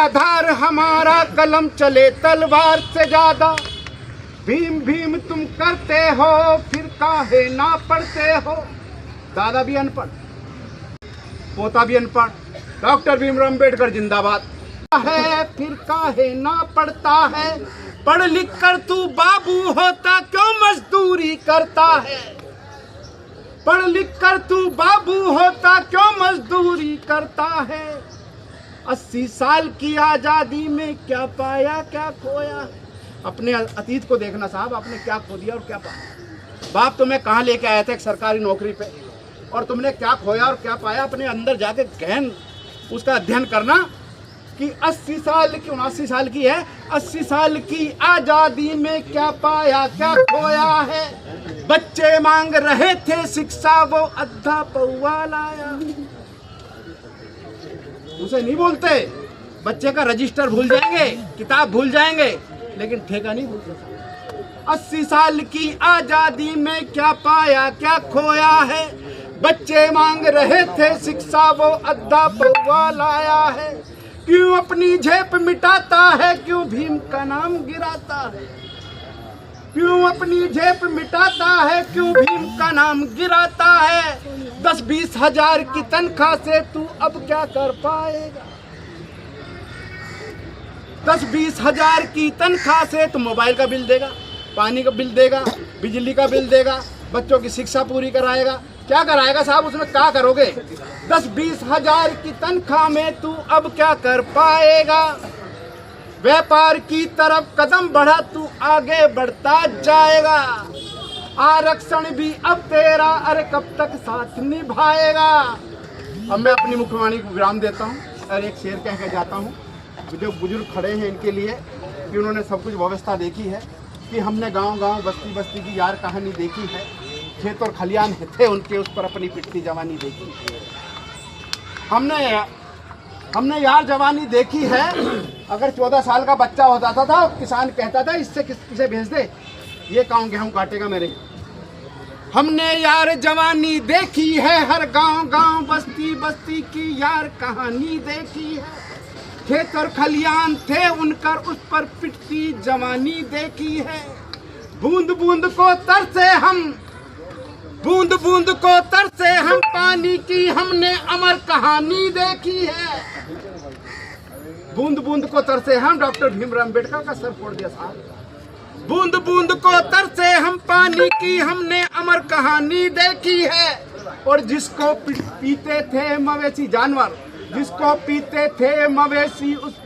आधार हमारा कलम चले तलवार से ज्यादा। भीम भीम तुम करते हो फिर काहे ना पढ़ते हो। दादा भी अनपढ़, पोता भी अनपढ़, डॉक्टर भीमराव अम्बेडकर जिंदाबाद है फिर काहे ना पढ़ता है। पढ़ लिख कर तू बाबू होता क्यों मजदूरी करता है। पढ़ लिख कर तू बाबू होता क्यों मजदूरी करता है। 80 साल की आजादी में क्या पाया क्या खोया। अपने अतीत को देखना साहब, आपने क्या खो दिया और क्या पाया। बाप तुम्हें कहाँ लेके आया था एक सरकारी नौकरी पे, और तुमने क्या खोया और क्या पाया। अपने अंदर जाके गहन उसका अध्ययन करना कि 80 साल की 79 साल की है, 80 साल की आजादी में क्या पाया क्या खोया है। बच्चे मांग रहे थे शिक्षा वो अद्धा पौआ लाया। उसे नहीं बोलते, बच्चे का रजिस्टर भूल जाएंगे, किताब भूल जाएंगे, लेकिन ठेका नहीं भूल सकते। 80 साल की आजादी में क्या पाया क्या खोया है। बच्चे मांग रहे थे शिक्षा वो अद्धा पौआ लाया है। क्यों अपनी झेप मिटाता है, क्यों भीम का नाम गिराता है। क्यों अपनी झेप मिटाता है, क्यों भीम का नाम गिराता है। 10-20 हजार की तनख्वाह से तू अब क्या कर पाएगा। 10-20 हजार की तनख्वाह से तू मोबाइल का बिल देगा, पानी का बिल देगा, बिजली का बिल देगा, बच्चों की शिक्षा पूरी कराएगा। क्या कराएगा साहब, उसमें क्या करोगे। 10-20 हजार की तनख्वाह में तू अब क्या कर पाएगा। व्यापार की तरफ कदम बढ़ा तू आगे बढ़ता जाएगा। आरक्षण भी अब तेरा, अरे कब तक साथ निभाएगा। अब मैं अपनी मुख्यवाणी को विराम देता हूँ और एक शेर कह के जाता हूँ। जो बुजुर्ग खड़े हैं इनके लिए कि उन्होंने सब कुछ व्यवस्था देखी है, कि हमने गांव-गांव बस्ती-बस्ती की यार कहानी देखी है। खेत और खलियान थे उनके, उस पर अपनी पिटती जवानी देखी। हमने यार जवानी देखी है। अगर 14 साल का बच्चा होता था किसान कहता था इससे किसे भेज दे, ये कौन गेहूं काटेगा मेरे। हमने यार जवानी देखी है, हर गांव-गांव बस्ती बस्ती की यार कहानी देखी है। खेत और खलियान थे उनकर, उस पर पिटती जवानी देखी है। बूंद बूंद को तरसे हम, बूंद बूंद को तरसे हम, पानी की हमने अमर कहानी देखी है। बूंद बूंद को तरसे हम, डॉक्टर भीमराव अम्बेडकर का सर फोड़ दिया साहब। बूंद बूंद को तरसे हम, पानी की हमने अमर कहानी देखी है। और जिसको पीते थे मवेशी जानवर, जिसको पीते थे मवेशी, उस पर